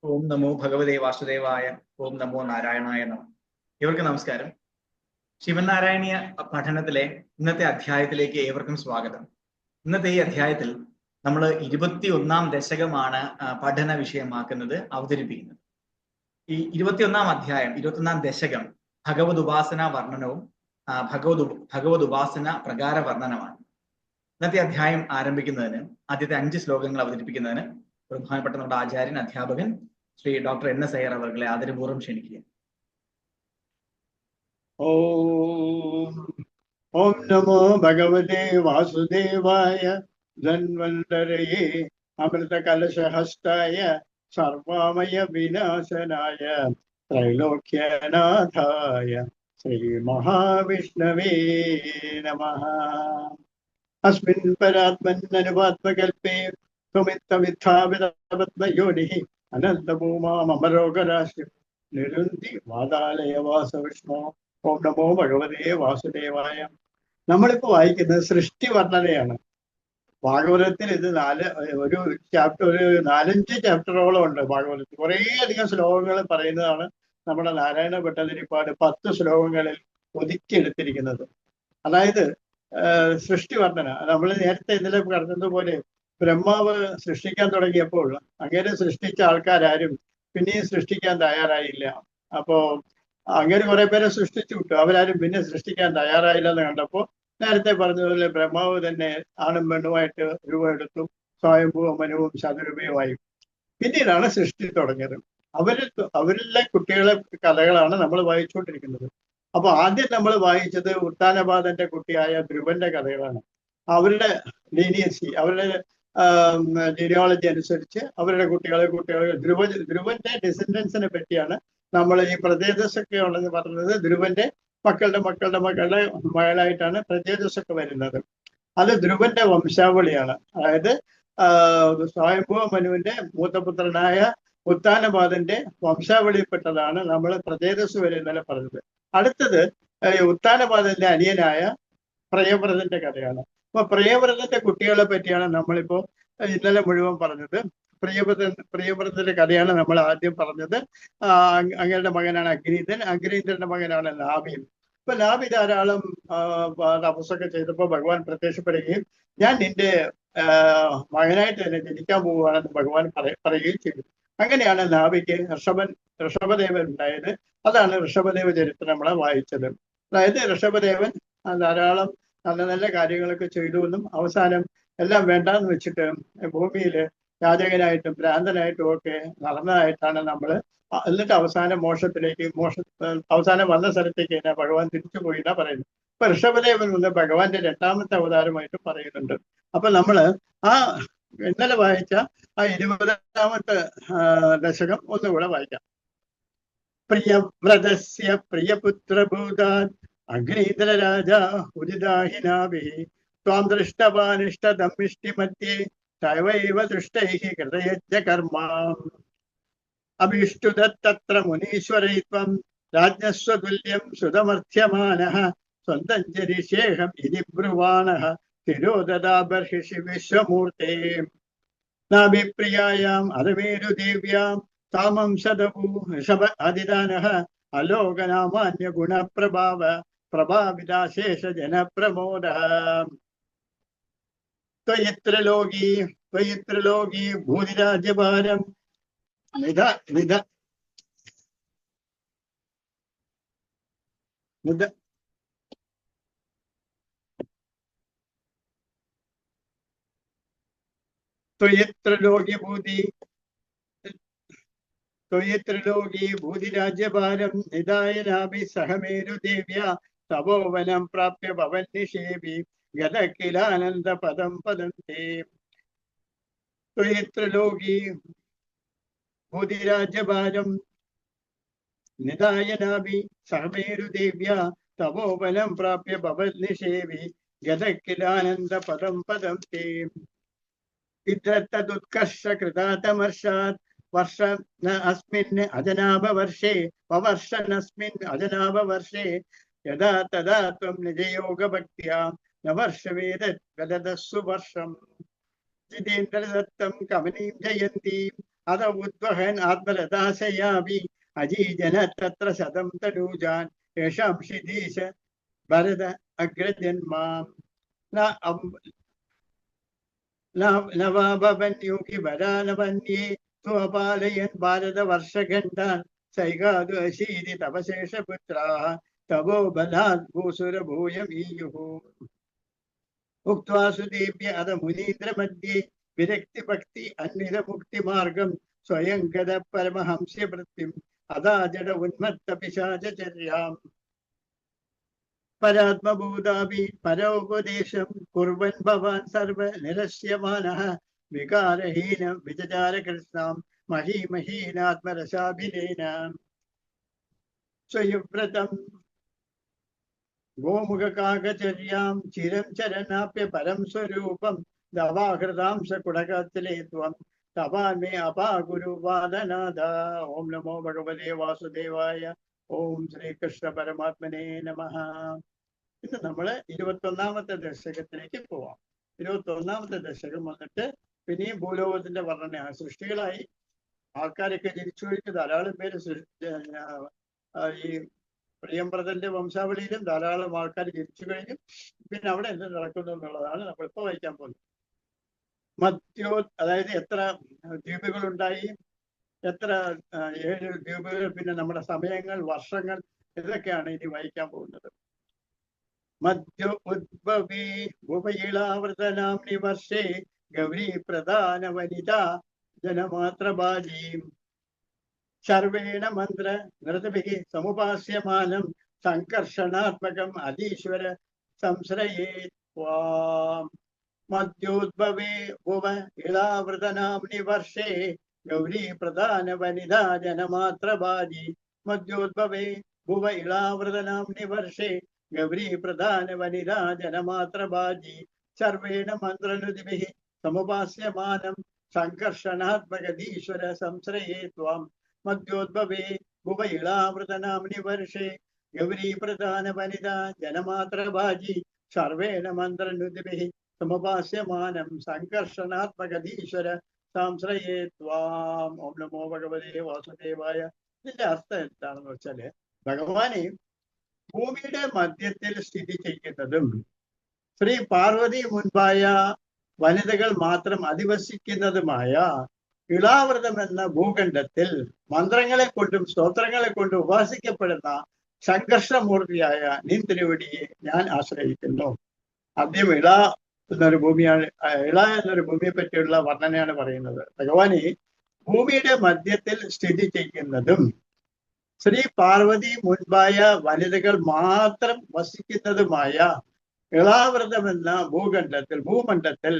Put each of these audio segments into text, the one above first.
ഓം നമോ ഭഗവതേ വാസുദേവായ. ഓം നമോ നാരായണായ നമ. ഇവർക്ക് നമസ്കാരം. ശിവനാരായണീയ പഠനത്തിലെ ഇന്നത്തെ അധ്യായത്തിലേക്ക് ഏവർക്കും സ്വാഗതം. ഇന്നത്തെ ഈ അധ്യായത്തിൽ നമ്മൾ 21-ാം ദശകമാണ് പഠന വിഷയമാക്കുന്നത്, അവതരിപ്പിക്കുന്നത്. ഈ 21-ാം അധ്യായം, 21-ാം ദശകം ഭഗവത് ഉപാസന വർണ്ണനവും ഭഗവത് ഉപാസന പ്രകാര വർണ്ണനമാണ്. ഇന്നത്തെ അധ്യായം ആരംഭിക്കുന്നതിന് ആദ്യത്തെ 5 ശ്ലോകങ്ങൾ അവതരിപ്പിക്കുന്നതിന് ബഹുമാനപ്പെട്ട നമ്മുടെ ആചാര്യൻ അധ്യാപകൻ ശ്രീ ഡോക്ടർ NS അയ്യർ അവർകളെ ആദരപൂർവ്വം ക്ഷണിക്കുക. ഓം നമോ ഭഗവതേ വാസുദേവായ ധന്വന്തരയേ അമൃതകലശഹസ്തായ സർവാമയ വിനാശനായ ത്രൈലോക്യനാഥായ ശ്രീ മഹാവിഷ്ണവേ നമഃ. അസ്മിൻ പരാത്മന്നനുപാത്മകൽപേ ത്വമിത്തമിത്ഥാവിതപത്മയോനിഃ അനന്തഭൂമാമരോഗരാശി നിരുന്തി വാതാലയ വാസവിഷ്ണു. ഓം നമോ ഭഗവതേ വാസുദേവായ. നമ്മളിപ്പോ വായിക്കുന്നത് സൃഷ്ടി വർണ്ണനയാണ്. ഭാഗവതത്തിൽ ഇത് ഒരു 4-5 ചാപ്റ്ററോളം ഉണ്ട്. ഭാഗവതത്തിൽ കുറേ അധികം ശ്ലോകങ്ങൾ പറയുന്നതാണ് നമ്മുടെ നാരായണ ഭട്ടതിരിപ്പാട് 10 ശ്ലോകങ്ങളിൽ ഒതുക്കിയെടുത്തിരിക്കുന്നത്. അതായത് സൃഷ്ടി വർണ്ണന. നമ്മൾ നേരത്തെ ഇന്നലെ പറഞ്ഞതുപോലെ ബ്രഹ്മാവ് സൃഷ്ടിക്കാൻ തുടങ്ങിയപ്പോൾ അങ്ങനെ സൃഷ്ടിച്ച ആൾക്കാരും പിന്നെയും സൃഷ്ടിക്കാൻ തയ്യാറായില്ല. അപ്പോ അങ്ങനെ കുറെ പേരെ സൃഷ്ടിച്ചു വിട്ടു. അവരാരും പിന്നെ സൃഷ്ടിക്കാൻ തയ്യാറായില്ല എന്ന് കണ്ടപ്പോൾ നേരത്തെ പറഞ്ഞതുപോലെ ബ്രഹ്മാവ് തന്നെ ആണും പെണ്ണുമായിട്ട് രൂപമെടുത്തു. സ്വയംഭൂവും മനുവും ശതരൂപയുമായി പിന്നീടാണ് സൃഷ്ടി തുടങ്ങിയത്. അവരിലെ കുട്ടികളെ കഥകളാണ് നമ്മൾ വായിച്ചുകൊണ്ടിരിക്കുന്നത്. അപ്പൊ ആദ്യം നമ്മൾ വായിച്ചത് ഉത്താനപാദന്റെ കുട്ടിയായ ധ്രുവന്റെ കഥകളാണ്. അവരുടെ ലീനിയൻസി, അവരുടെ ജീനിയോളജി അനുസരിച്ച് അവരുടെ കുട്ടികളെ ധ്രുവന്റെ ഡിസെൻഡൻസിനെ പറ്റിയാണ് നമ്മൾ ഈ പ്രജേതസൊക്കെ ഉള്ളത് പറഞ്ഞത്. ധ്രുവന്റെ മക്കളുടെ മകളായിട്ടാണ് പ്രജേതസൊക്കെ വരുന്നത്. അത് ധ്രുവന്റെ വംശാവളിയാണ്. അതായത് സ്വയംഭൂവ മനുവിന്റെ മൂത്തപുത്രനായ ഉത്താനപാദന്റെ വംശാവളിയിൽപ്പെട്ടതാണ് നമ്മൾ പ്രജേതസ് വരെ ഇന്നലെ പറഞ്ഞത്. അടുത്തത് ഉത്താനപാദന്റെ അനിയനായ പ്രിയവ്രതന്റെ കഥയാണ്. അപ്പൊ പ്രിയവ്രതന്റെ കുട്ടികളെ പറ്റിയാണ് നമ്മളിപ്പോ ഇന്നലെ മുഴുവൻ പറഞ്ഞത്. പ്രിയവ്രതന്റെ കഥയാണ് നമ്മൾ ആദ്യം പറഞ്ഞത്. അങ്ങയുടെ മകനാണ് അഗ്നീന്ദ്രൻ. അഗ്നീന്ദ്രന്റെ മകനാണ് നാഭി. ഇപ്പൊ നാഭി ധാരാളം തപസ്സൊക്കെ ചെയ്തപ്പോൾ ഭഗവാൻ പ്രത്യക്ഷപ്പെടുകയും ഞാൻ നിന്റെ മകനായിട്ട് തന്നെ ജനിക്കാൻ പോവുകയാണെന്ന് ഭഗവാൻ പറയുകയും ചെയ്തു. അങ്ങനെയാണ് നാഭിക്ക് ഋഷഭദേവൻ ഉണ്ടായത്. അതാണ് ഋഷഭദേവ ചരിത്രം നമ്മളെ വായിച്ചത്. അതായത് ഋഷഭദേവൻ ധാരാളം നല്ല നല്ല കാര്യങ്ങളൊക്കെ ചെയ്തു എന്നും അവസാനം എല്ലാം വേണ്ടാന്ന് വെച്ചിട്ട് ഭൂമിയിൽ യാചകനായിട്ടും ഭ്രാന്തനായിട്ടും ഒക്കെ നടന്നതായിട്ടാണ് നമ്മൾ. എന്നിട്ട് അവസാനം അവസാനം വന്ന സ്ഥലത്തേക്ക് തന്നെ ഭഗവാൻ തിരിച്ചു പോയി എന്നാ പറയുന്നത്. ഇപ്പൊ ഋഷഭദേവൻ വന്ന് ഭഗവാന്റെ 2ാമത്തെ അവതാരമായിട്ട് പറയുന്നുണ്ട്. അപ്പൊ നമ്മള് ആ ഇന്നലെ വായിച്ച ആ 20ാമത്തെ ദശകം ഒന്നുകൂടെ വായിക്കാം. പ്രിയവ്രതസ്യ പ്രിയപുത്രഭൂതാൻ അഗ്നീന്ദ്ര രാജ ഉദിതാഹിനാഭിഃ ത്വാം ദൃഷ്ടവാനിഷ്ടതമ്മിഷ്ടിമധ്യേ തവൈവ ദൃഷ്ടൈഃ കൃതയജ്ഞ കർമ്മ അഭിഷ്ടുതത്ര മുനീശ്വരൈത്വം രാജ്ഞസ്വതുല്യം സുതമർത്ഥ്യമാനഃ സ്വന്തം ചരിശേഷം ഇതി ബ്രുവാണഃ തിരോദദാബർഹിഷി വിശ്വമൂർത്തേ നാഭിപ്രിയായാം അധമേരുദേവ്യാം താമം ശതപൂ ഋഷഭ അതിദാനഃ അലോകനാമാന്യ ഗുണപ്രഭാവ പ്രഭാവിതാശേഷ ജനപ്രമോദഃ ത്വയിത്രലോകീ ഭൂതിരാജ്യഭാരം ത്വയിത്രലോകീ ഭൂതിരാജ്യഭാരം നിദായനാഭി സഹമേരുദേവ്യ തപോവനം പ്രാപ്യ ഭവന്നിഷേഭി ഗതകിലാനന്ദ പദം പദന്തേ. ത്വയിത്രലോകീ ഭൂതിരാജ്യഭാരം നിദായനാഭി സഹമേരുദേവ്യ തപോവനം പ്രാപ്യ ഭവന്നിഷേഭി ഗതകിലാനന്ദ പദം പദന്തേ. ഇതൃത്തദുത്കർഷ കൃതാതമർഷാത് വർഷ അജനാഭവർഷേ അജനാഭവർഷേ യഥാ തഥാ ത്വം നിജയോഗഭക്ത്യാ ന വർഷവേദ വർഷം ജിതേന്ദ്രദത്തം കമനീം ജയന്തീം അത ഉദ്വഹൻ ആത്മരഥാശയാമി അജീജന തത്ര ശതം തനൂജാൻ യേഷാം ശിതീശ ഭരത അഗ്രജന്മാം നവാഭവന്യൂകി വരാനവന്യേ ത്വപാലയൻ ഭാരതവർഷഖണ്ഡാൻ സൈകാതു അശീതി തവശേഷപുത്രാः തവോ ബലാത് ഭൂസുരഭൂയമീയുഃ ഉക്ത്വാ സുദീപ്യ അത മുനീന്ദ്രമധ്യേ വിരക്തിഭക്തി അന്വിതമുക്തിമാർഗം സ്വയം ഗത പരമഹംസ്യവൃത്തിം അതാ ജഡ ഉന്മത്ത പിശാചചര്യാം പരാത്മഭൂതാപി പരോപദേശം കുർവൻ ഭവാൻ സർവ നിരസ്യമാനഃ വികാരഹീന വിചാര കൃഷ്ണാം മഹീമഹീനാത്മരസാഭിനേന സ്വയവ്രതം ഗോമുഖകാകചര്യാം ചിരം ചരനാപ്യ പരം സ്വരൂപം ദവാഹൃതാംശ കുടകത്തിലേ ത്വം തവാൻമേ അപാഗുരു വാദനാഥ. ഓം നമോ ഭഗവതേ വാസുദേവായ. ഓം ശ്രീകൃഷ്ണ പരമാത്മനേ നമഃ. ഇന്ന് നമ്മള് 21ാമത്തെ ദശകത്തിലേക്ക് പോവാം. 21ാമത്തെ ദശകം വന്നിട്ട് പിന്നെയും ഭൂലോകത്തിന്റെ വർണ്ണനയാണ്. സൃഷ്ടികളായി ആൾക്കാരൊക്കെ ജനിച്ചു കഴിഞ്ഞ് ധാരാളം പേര് ഈ പ്രിയംപ്രദന്റെ വംശാവളിയിലും ധാരാളം ആൾക്കാർ ജനിച്ചു കഴിഞ്ഞു. പിന്നെ അവിടെ എന്ത് നടക്കുന്നു എന്നുള്ളതാണ് നമ്മളിപ്പോൾ വായിക്കാൻ പോകുന്നത്. മധ്യോ, അതായത് എത്ര ദ്വീപുകളുണ്ടായി, എത്ര 7 ദ്വീപുകൾ, പിന്നെ നമ്മുടെ സമയങ്ങൾ, വർഷങ്ങൾ, ഇതൊക്കെയാണ് ഇനി വായിക്കാൻ പോകുന്നത്. മധ്യോ ഉദ്ഭവേ ഉപയിളാവൃതനാംനി വർഷേ ഗൗരി പ്രധാന വനിത ജനമാത്രബാലീം സർവേണ മന്ത്ര നൃതഭിः സമുപാസ്യമാനം സംകർഷണാത്മകം അധീശ്വര സംശ്രയേ ത്വാം. മധ്യോദ്ഭവേ ഭുവ ഇളാവൃതനാംനി വർഷേ ഗൗരി പ്രധാന വനിത ജനമാത്രബാലി. മധ്യോദ്ഭവേ ഭുവ ഇളാവൃതനാംനി വർഷേ ഗൗരി പ്രധാന വനിത ജനമാത്രബാലി സർവേണ മന്ത്രനുതിഭിः സമുപാസ്യമാനം സംകർഷണാത്മകധീശ്വര സംശ്രയേ ത്വാം. മധ്യോദ്ഭവേ ഭുവ ഇളാവൃതനാംനി വർഷേ ഗൗരി പ്രധാന വനിത ജനമാത്രബാലി സർവേണ മന്ത്രനുതിഭിः സമുപാസ്യമാനം സംകർഷണാത്മകധീശ്വര സംശ്രയേ ത്വാം. ഓം നമോ ഭഗവതേ വാസുദേവായ. ഇതിന്റെ അർത്ഥം എന്താണെന്ന് വെച്ചാല്, ഭഗവാനെ ഭൂമിയുടെ മധ്യത്തിൽ സ്ഥിതി ചെയ്യുന്നതും ശ്രീ പാർവതി മുൻപായ വനിതകൾ മാത്രം അധിവസിക്കുന്നതുമായ ഇളാവൃതം എന്ന ഭൂഖണ്ഡത്തിൽ മന്ത്രങ്ങളെ കൊണ്ടും സ്തോത്രങ്ങളെ കൊണ്ടും ഉപാസിക്കപ്പെടുന്ന സംഘർഷമൂർത്തിയായ നിൻ തിരുവടിയെ ഞാൻ ആശ്രയിക്കുന്നു. ആദ്യം ഇള എന്നൊരു ഭൂമിയാണ്, ഇള എന്നൊരു ഭൂമിയെ പറ്റിയുള്ള വർണ്ണനയാണ് പറയുന്നത്. ഭഗവാനെ ഭൂമിയുടെ മധ്യത്തിൽ സ്ഥിതി ചെയ്യുന്നതും ശ്രീ പാർവതി മുൻപായ വനിതകൾ മാത്രം വസിക്കുന്നതുമായ ഇളാവൃതം എന്ന ഭൂമണ്ഡലത്തിൽ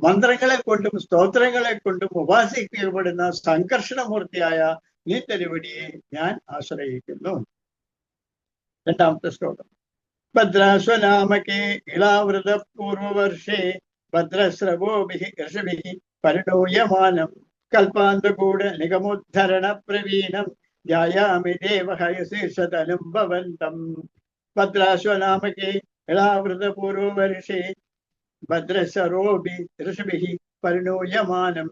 മന്ത്രങ്ങളെ കൊണ്ടും സ്തോത്രങ്ങളെ കൊണ്ടും ഉപാസിക്കപ്പെടുന്ന സംഘർഷണമൂർത്തിയായ നീ തിരുവടിയെ ഞാൻ ആശ്രയിക്കുന്നു. 2ാമത്തെ ശ്ലോകം. ഭദ്രാശ്വനാമകേ ഇളാവൃത പൂർവവർഷേ ഭദ്രശ്രവോഭിഃ ഋഷിഭിഃ പരിണൂയമാനം കൽപ്പാന്തകൂട നിഗമോദ്ധരണ പ്രവീണം ധ്യായാമി ദേവഹയശീർഷതനും ഭവന്തം. ഭദ്രാശ്വനാമകേ ഇളാവൃത പൂർവവർഷേ ഭദ്രശ്രവോഭിഃ ഋഷിഭിഃ പരിണൂയമാനം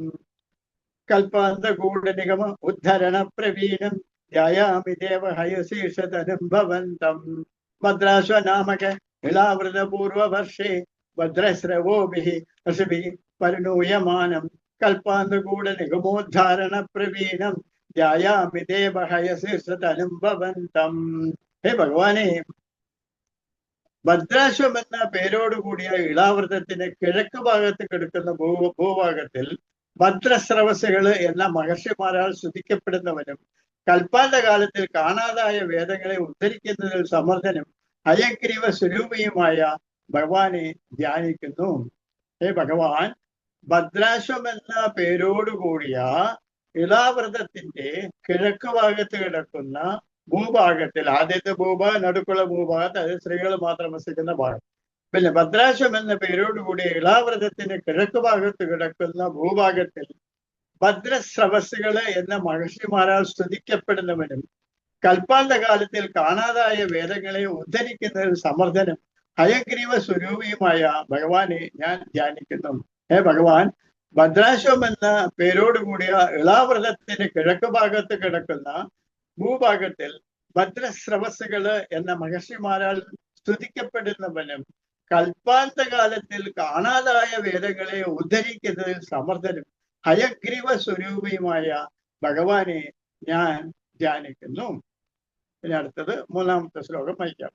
കൽപ്പാന്തകൂട നിഗമ ഉദ്ധരണ പ്രവീണം ധ്യായാമി ദേവഹയശീർഷതനും ഭവന്തം. ഭദ്രാശ്വനാമക ഇളാവൃത പൂർവവർഷേ ഭദ്രശ്രവോഭിഃ ഋഷിഭിഃ പരിണൂയമാനം കൽപ്പാന്തകൂട നിഗമോദ്ധാരണ പ്രവീണം ധ്യായാമി ദേവഹയശീർഷതനും ഭവന്തം. ഹേ ഭഗവാനെ, ഭദ്രാശ്വം എന്ന പേരോടുകൂടിയ ഇളാവൃതത്തിന് കിഴക്ക് ഭാഗത്ത് കിടക്കുന്ന ഭൂഭാഗത്തിൽ ഭദ്രസ്രവസുകള് എന്ന മഹർഷിമാരാൽ സ്തുതിക്കപ്പെടുന്നവനും കൽപ്പാന്ത കാലത്തിൽ കാണാതായ വേദങ്ങളെ ഉദ്ധരിക്കുന്നതിൽ സമർത്ഥനും ഹയഗ്രീവ സ്വരൂപിയുമായ ഭഗവാനെ ധ്യാനിക്കുന്നു. ഹേ ഭഗവാൻ, ഭദ്രാശ്വം എന്ന പേരോടുകൂടിയ ഇളാവൃതത്തിന്റെ കിഴക്ക് ഭാഗത്ത് കിടക്കുന്ന ഭൂഭാഗത്തിൽ, ആദ്യത്തെ ഭൂഭാഗം, നടുക്കുള്ള ഭൂഭാഗത്ത്, അത് സ്ത്രീകൾ മാത്രം വസിക്കുന്ന ഭാഗം. പിന്നെ ഭദ്രാശ്വം എന്ന പേരോടുകൂടി ഇളാവൃതത്തിന് കിഴക്ക് ഭാഗത്ത് കിടക്കുന്ന ഭൂഭാഗത്തിൽ ഭദ്രസ്രവസുകള് എന്ന മഹർഷിമാരാൽ സ്തുതിക്കപ്പെടുന്നവനും കൽപ്പാന്ത കാലത്തിൽ കാണാതായ വേദങ്ങളെ ഉദ്ധരിക്കുന്നതിൽ സമർത്ഥനും ഹയഗ്രീവ സ്വരൂപിയുമായ ഭഗവാനെ ഞാൻ ധ്യാനിക്കുന്നു. ഹേ ഭഗവാൻ, ഭദ്രാശ്വം എന്ന പേരോടുകൂടിയ ഇളാവൃതത്തിന്റെ കിഴക്ക് ഭാഗത്ത് കിടക്കുന്ന ഭൂഭാഗത്തിൽ ഭദ്രസ്രവസ്സുകള് എന്ന മഹർഷിമാരാൽ സ്തുതിക്കപ്പെടുന്നവനും കൽപ്പാന്തകാലത്തിൽ കാണാതായ വേദങ്ങളെ ഉദ്ധരിക്കുന്നതിൽ സമർത്ഥനും ഹയഗ്രീവ സ്വരൂപിയുമായ ഭഗവാനെ ഞാൻ ധ്യാനിക്കുന്നു. ഇനി അടുത്തത് മൂന്നാമത്തെ ശ്ലോകം വായിക്കാം.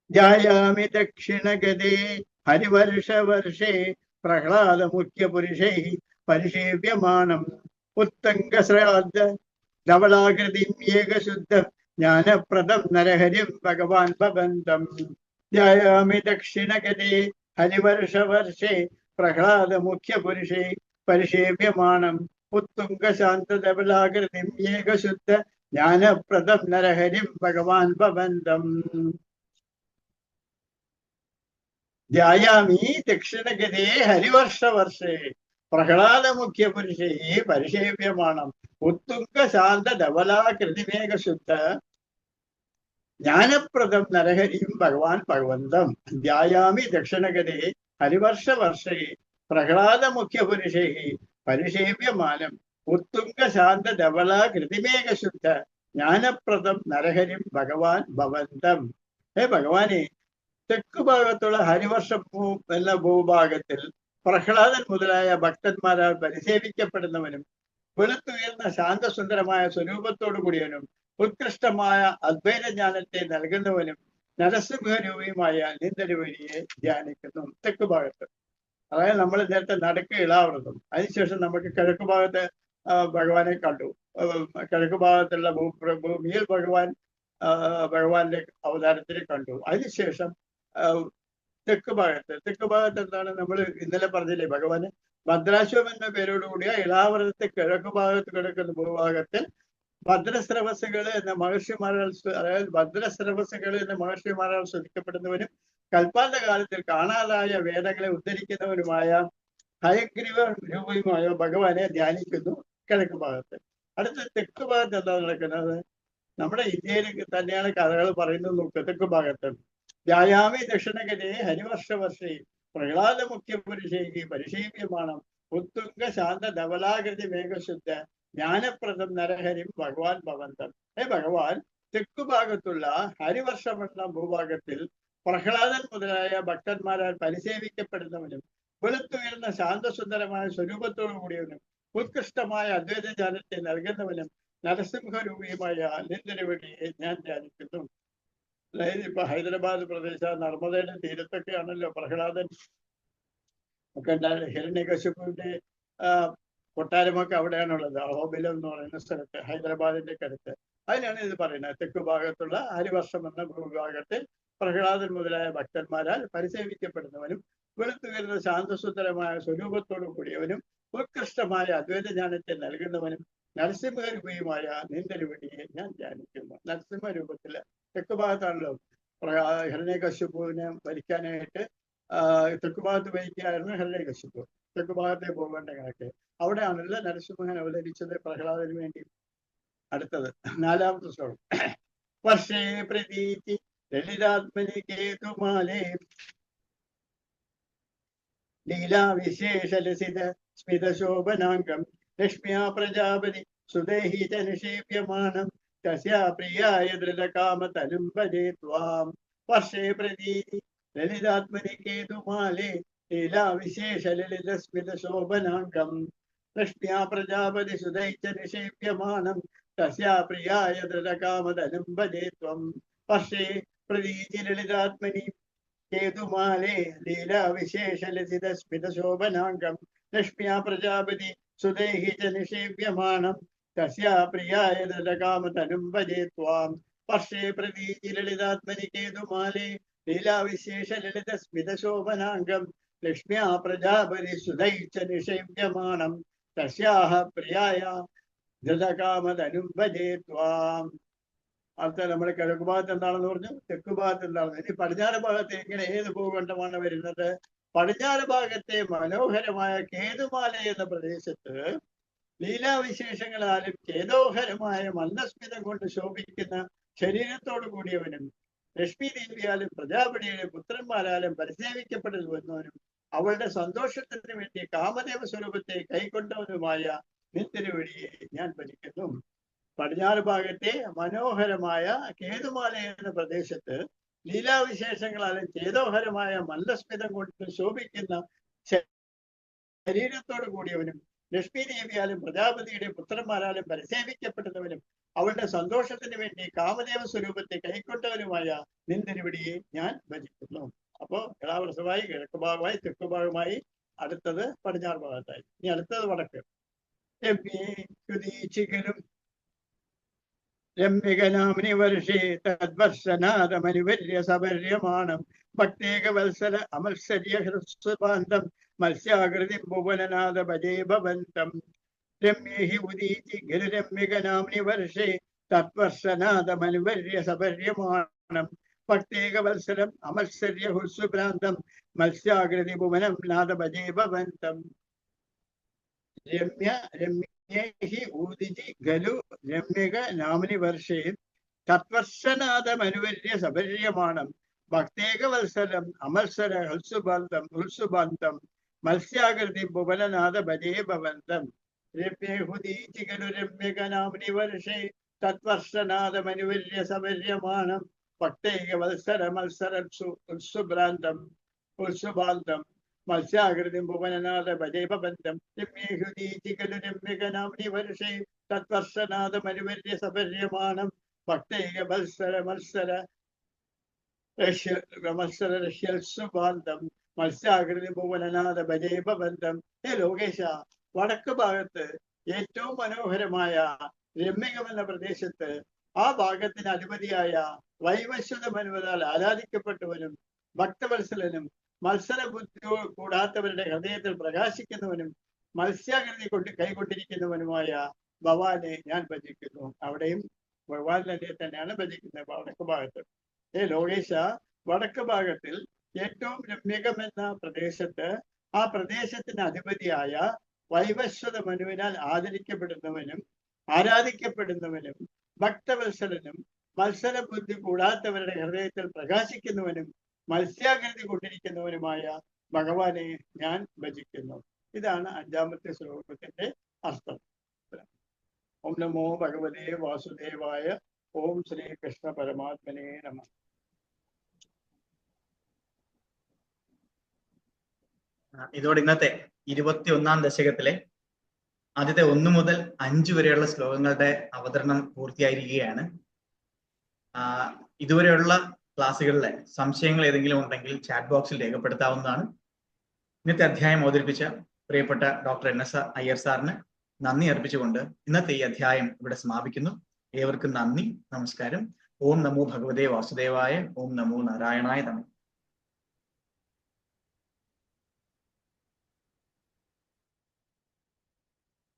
ധ്യായാമി ദക്ഷിണഗതേ ഹരിവർഷവർഷേ പ്രഹ്ലാദ മുഖ്യപുരുഷൈ പരിഷേവ്യമാണം ഉത്തംഗശ്രാദ്ധ ധവളാകൃതിം ഏകശുദ്ധ ജ്ഞാനപ്രദം നരഹരിം ഭഗവാൻ ഭവന്തം. ധ്യായാമി ദക്ഷിണഗതേ ഹരിവർഷവർഷേ പ്രഹ്ലാദ മുഖ്യപുരുഷൈ പരിഷേവ്യമാണം ഉത്തുംഗശാന്തധവളാകൃതിം ഏകശുദ്ധ ജ്ഞാനപ്രദം നരഹരിം ഭഗവാൻ ഭവന്തം. ധ്യായാമി ദക്ഷിണഗതേ ഹരിവർഷവർഷേ പ്രഹ്ലാദ മുഖ്യപുരുഷേ പരിഷേവ്യമാണം ഉത്തുംഗ ശാന്ത ധവലാകൃതിമേകശുദ്ധ ജ്ഞാനപ്രദം നരഹരിയും ഭഗവാൻ ഭഗവന്തം. ധ്യായാമി ദക്ഷിണഗതേ ഹരിവർഷവർഷേ പ്രഹ്ലാദ മുഖ്യപുരുഷേ പരിഷേവ്യമാനം ഉത്തുംഗ ശാന്ത ധവലാകൃതിമേകശുദ്ധ ജ്ഞാനപ്രദം നരഹരിം ഭഗവാൻ ഭവന്തം. ഭഗവാനെ, തെക്ക് ഭാഗത്തുള്ള ഹരിവർഷ എന്ന ഭൂഭാഗത്തിൽ പ്രഹ്ലാദൻ മുതലായ ഭക്തന്മാരാൽ പരിസേവിക്കപ്പെടുന്നവനും വെളുത്തുയർന്ന ശാന്തസുന്ദരമായ സ്വരൂപത്തോടു കൂടിയവനും ഉത്കൃഷ്ടമായ അദ്വൈത ജ്ഞാനത്തെ നൽകുന്നവനും നരസിംഹരൂപിയുമായ നിന്ദരുവരിയെ ധ്യാനിക്കുന്നു. തെക്ക് ഭാഗത്ത്, അതായത് നമ്മൾ നേരത്തെ നടക്ക് ഇളാവൃതം, അതിനുശേഷം നമുക്ക് കിഴക്ക് ഭാഗത്ത് ഭഗവാനെ കണ്ടു. കിഴക്ക് ഭാഗത്തുള്ള ഭൂമിയിൽ ഭഗവാന്റെ അവതാരത്തിൽ കണ്ടു. അതിനുശേഷം തെക്ക് ഭാഗത്ത് എന്താണ് നമ്മൾ ഇന്നലെ പറഞ്ഞില്ലേ, ഭഗവാന് ഭദ്രാശ്വം എന്ന പേരോടുകൂടിയ ഇളാവൃതത്തെ കിഴക്ക് ഭാഗത്ത് കിടക്കുന്ന ഭൂഭാഗത്തിൽ ഭദ്രസ്രവസ്സുകൾ എന്ന മഹർഷിമാരാൽ, അതായത് ഭദ്രസ്രവസ്സുകൾ എന്ന മഹർഷിമാരാൽ സ്തുതിക്കപ്പെടുന്നവനും കൽപ്പാന്ത കാലത്തിൽ കാണാതായ വേദങ്ങളെ ഉദ്ധരിക്കുന്നവനുമായ ഹയഗ്രീവ രൂപയുമായ ഭഗവാനെ ധ്യാനിക്കുന്നു കിഴക്ക് ഭാഗത്ത്. അടുത്ത തെക്ക് ഭാഗത്ത് എന്താ നടക്കുന്നത്? നമ്മുടെ ഇന്ത്യയിൽ തന്നെയാണ് കഥകൾ പറയുന്നത്. നോക്കുക, തെക്ക് ഭാഗത്ത് ധ്യായാമി ദക്ഷിണഗതേ ഹരിവർഷവർഷേ പ്രഹ്ലാദ മുഖ്യപുരുഷേ പരിഷേവ്യമാണം ഉത്തുംഗ ശാന്ത ധവലാകൃതി മേഘശുദ്ധ ജ്ഞാനപ്രദം നരഹരിം ഭഗവാൻ ഭവന്തം. ഭഗവാൻ തെക്കു ഭാഗത്തുള്ള ഹരിവർഷമെന്ന ഭൂഭാഗത്തിൽ പ്രഹ്ലാദൻ മുതലായ ഭക്തന്മാരാൽ പരിസേവിക്കപ്പെടുന്നവനും വെളുത്തുയർന്ന ശാന്തസുന്ദരമായ സ്വരൂപത്തോടു കൂടിയവനും ഉത്കൃഷ്ടമായ അദ്വൈത ജ്ഞാനത്തെ നൽകുന്നവനും നരസിംഹരൂപിയുമായ നിന്ദരുവടിയെ ഞാൻ ധ്യാനിക്കുന്നു. അതായത് ഇപ്പൊ ഹൈദരാബാദ് പ്രദേശ നർമ്മദയുടെ തീരത്തൊക്കെ ആണല്ലോ പ്രഹ്ലാദൻ ഒക്കെ ഉണ്ടായത്. ഹിരണ്യകശിപുവിന്റെ കൊട്ടാരമൊക്കെ അവിടെയാണുള്ളത്, അഹോബിലം എന്ന് പറയുന്ന സ്ഥലത്ത്, ഹൈദരാബാദിന്റെ അടുത്ത്. അതിനാണ് ഇത് പറയുന്നത്. തെക്കു ഭാഗത്തുള്ള ഹരിവർഷം എന്ന ഭൂഭാഗത്തിൽ പ്രഹ്ലാദൻ മുതലായ ഭക്തന്മാരാൽ പരിസേവിക്കപ്പെടുന്നവനും വെളുത്തുവരുന്ന ശാന്തസുന്ദരമായ സ്വരൂപത്തോടു കൂടിയവനും ഉത്കൃഷ്ടമായ അദ്വൈത ജ്ഞാനത്തെ നൽകുന്നവനും നരസിംഹരൂപിയുമായ നിന്ദരുവടിയെ ഞാൻ ധ്യാനിക്കുന്നു. നരസിംഹരൂപത്തില് തെക്ക് ഭാഗത്താണല്ലോ ഹിരണ്യകശിപുവിനെ ഭരിക്കാനായിട്ട് തെക്ക് ഭാഗത്ത് ഭരിക്കുകയായിരുന്നു ഹിരണ്യകശിപു. തെക്ക് ഭാഗത്തെ പോകേണ്ട കണക്ക് അവിടെയാണല്ലോ നരസിംഹൻ അവതരിച്ചത് പ്രഹ്ലാദന് വേണ്ടി. അടുത്തത് നാലാമത്തെ ശ്ലോകം. വർഷേ പ്രതീതി ലളിതാത്മനി കേതുമാലേ ലീലാവിശേഷലസിത സ്മിതശോഭനാംഗം ലക്ഷ്മ്യാ പ്രജാപതി സുദേഹി ച നിഷേപ്യമാനം തസ്യാ പ്രിയായ ധൃതകാമതനും ഭജേ ത്വാം. വർഷേ പ്രതീതി ലളിതാത്മനി കേതുമാലേ ലീലാവിശേഷലളിത സ്മിതശോഭനാംഗം ലക്ഷ്മ്യാ പ്രജാപതി സുദൈ ച നിഷേപ്യമാനം തസ്യാ പ്രിയായ ധൃതകാമതനും ഭജേ ത്വം. വർഷേ പ്രതീതി ലളിതാത്മനി കേതുമാലേ ലീലാവിശേഷലസിത സ്മിതശോഭനാംഗം ലക്ഷ്മ്യാ പ്രജാപതി സുദേഹി ച നിഷേവ്യമാണം തസ്യാ പ്രിയായ ധൃതകാമതനും ഭജേ ത്വാം. വർഷേ പ്രതീതി ലളിതാത്മനി കേതുമാലേ ലീലാവിശേഷലളിത സ്മിതശോഭനാംഗം ലക്ഷ്മ്യാ പ്രജാപതി സുദൈ ച നിഷേവ്യമാണം തസ്യാഹ പ്രിയായ ധൃതകാമതനും ഭജേ ത്വാം. അടുത്ത നമ്മുടെ കിഴക്ക് ഭാഗത്ത് എന്താണെന്ന് പറഞ്ഞു, തെക്ക് ഭാഗത്ത് എന്താണെന്ന്. ഇനി പടിഞ്ഞാറ് ഭാഗത്ത് ഇങ്ങനെ ഏത് ഭൂഖണ്ഡമാണ് വരുന്നത്? പടിഞ്ഞാറ് ഭാഗത്തെ മനോഹരമായ കേതുമാല എന്ന പ്രദേശത്ത് ലീലാവിശേഷങ്ങളാലും കേതോഹരമായ മന്ദസ്മിതം കൊണ്ട് ശോഭിക്കുന്ന ശരീരത്തോടു കൂടിയവനും ലക്ഷ്മി ദേവിയാലും പ്രജാപതിയുടെ പുത്രന്മാരാലും പരിസേവിക്കപ്പെട്ടു വരുന്നവനും അവളുടെ സന്തോഷത്തിന് വേണ്ടി കാമദേവ സ്വരൂപത്തെ കൈക്കൊണ്ടവനുമായ നിത്യരുവഴിയെ ഞാൻ ഭജിക്കുന്നു. പടിഞ്ഞാറ് ഭാഗത്തെ മനോഹരമായ കേതുമാല എന്ന പ്രദേശത്ത് ലീലാവിശേഷങ്ങളാലും ചേതോഹരമായ മന്ദസ്മിതം കൊണ്ട് ശോഭിക്കുന്ന ശരീരത്തോടു കൂടിയവനും ലക്ഷ്മി ദേവിയാലും പ്രജാപതിയുടെ പുത്രന്മാരാലും പരിസേവിക്കപ്പെടുന്നവനും അവളുടെ സന്തോഷത്തിന് വേണ്ടി കാമദേവ സ്വരൂപത്തെ കൈക്കൊണ്ടവനുമായ നിന്തിരുവിടിയെ ഞാൻ ഭജിക്കുന്നു. അപ്പോ ഇളാവൃസമായി, കിഴക്ക് ഭാഗമായി, തെക്ക് ഭാഗമായി, അടുത്തത് പടിഞ്ഞാറ് ഭാഗത്തായി. ഇനി അടുത്തത് വടക്ക്. രമ്യകനാമിനി വർഷേ തദ്വർഷനാദമനുവര്യ സപര്യമാണം ഭക്തേക വത്സല അമത്സര്യ ഹൃസ്വപാന്തം മത്സ്യാകൃതി ഭുവനനാഥ ഭജേ ഭവന്തം. രമ്യേഹി ഉദീചി ഗിരിരമ്യകനാമിനി വർഷേ തദ്വർഷനാദമനുവര്യ സപര്യമാണം ഭക്തേക വത്സരം അമത്സര്യ ഹൃസ്വഭ്രാന്തം മത്സ്യാകൃതി ഭുവനം നാഥ ഭജേ ഭവന്തം. രമ്യേഹി ഊദിജി ഖലു രമ്യക നാമിനി വർഷേ തത്വർഷനാഥമനുവര്യ സപര്യമാണം ഭക്തേക വത്സരം അമത്സര ഹുത്സുബാന്തം മത്സ്യാകൃതി ഭുവനനാഥ ഭജേ ഭവന്തം. രമ്യേഹുദീചി ഖലു രമ്യക നാമിനി വർഷേ തത്വർഷനാഥമനുവര്യ സപര്യമാണം ഭക്തേക വത്സര മത്സര ഹുത്സുഭ്രാന്തം മത്സ്യാകൃതി ഭുവനനാഥ ഭജേ ഭവന്തം. രമ്യേഹുദീചി ഖലു രമ്യക നാമിനി വർഷേ തത്വർഷനാഥമനുവര്യ സപര്യമാണം ഭക്തേക വത്സര മത്സര രശ്യൽസുബാന്തം മത്സ്യാകൃതി ഭുവനനാഥ ഭജേ ഭവന്തം. ഹേ ലോകേശ, വടക്ക് ഭാഗത്ത് ഏറ്റവും മനോഹരമായ രമ്യകം എന്ന പ്രദേശത്ത് ആ ഭാഗത്തിന് അധിപതിയായ വൈവസ്വത മനുവതാൽ ആരാധിക്കപ്പെട്ടവനും ഭക്തവത്സലനും മത്സരബുദ്ധി കൂടാത്തവരുടെ ഹൃദയത്തിൽ പ്രകാശിക്കുന്നവനും മത്സ്യാകൃതി കൈകൊണ്ടിരിക്കുന്നവനുമായ ഭഗവാനെ ഞാൻ ഭജിക്കുന്നു. അവിടെയും ഭഗവാൻ തന്നെയാണ് ഭജിക്കുന്നത് വടക്ക് ഭാഗത്ത്. ലോകേശ, വടക്ക് ഭാഗത്തിൽ ഏറ്റവും രമ്യകം എന്ന പ്രദേശത്ത് ആ പ്രദേശത്തിന് അധിപതിയായ വൈവസ്വത മനുവിനാൽ ആരാധിക്കപ്പെടുന്നവനും ഭക്തവത്സലനും മത്സരബുദ്ധി കൂടാത്തവരുടെ ഹൃദയത്തിൽ പ്രകാശിക്കുന്നവനും മത്സ്യാകൃതി കൊണ്ടിരിക്കുന്നവനുമായ ഭഗവാനെ ഞാൻ ഭജിക്കുന്നു. ഇതാണ് അഞ്ചാമത്തെ ശ്ലോകത്തിന്റെ അർത്ഥം. ഓം നമോ ഭഗവതേ വാസുദേവായ. ഓം ശ്രീ കൃഷ്ണ പരമാത്മനേ നമഃ. ഇതോടെ ഇന്നത്തെ 21ാം ദശകത്തിലെ ആദ്യത്തെ 1 മുതൽ 5 വരെയുള്ള ശ്ലോകങ്ങളുടെ അവതരണം പൂർത്തിയായിരിക്കുകയാണ്. ഇതുവരെയുള്ള ക്ലാസ്സുകളിലെ സംശയങ്ങൾ ഏതെങ്കിലും ഉണ്ടെങ്കിൽ ചാറ്റ് ബോക്സിൽ രേഖപ്പെടുത്താവുന്നതാണ്. ഇന്നത്തെ അധ്യായം അവതരിപ്പിച്ച പ്രിയപ്പെട്ട ഡോക്ടർ NS അയ്യർ സാറിന് നന്ദി അർപ്പിച്ചുകൊണ്ട് ഇന്നത്തെ ഈ അധ്യായം ഇവിടെ സമാപിക്കുന്നു. ഏവർക്കും നന്ദി, നമസ്കാരം. ഓം നമോ ഭഗവതേ വാസുദേവായ. ഓം നമോ നാരായണായ നമഃ.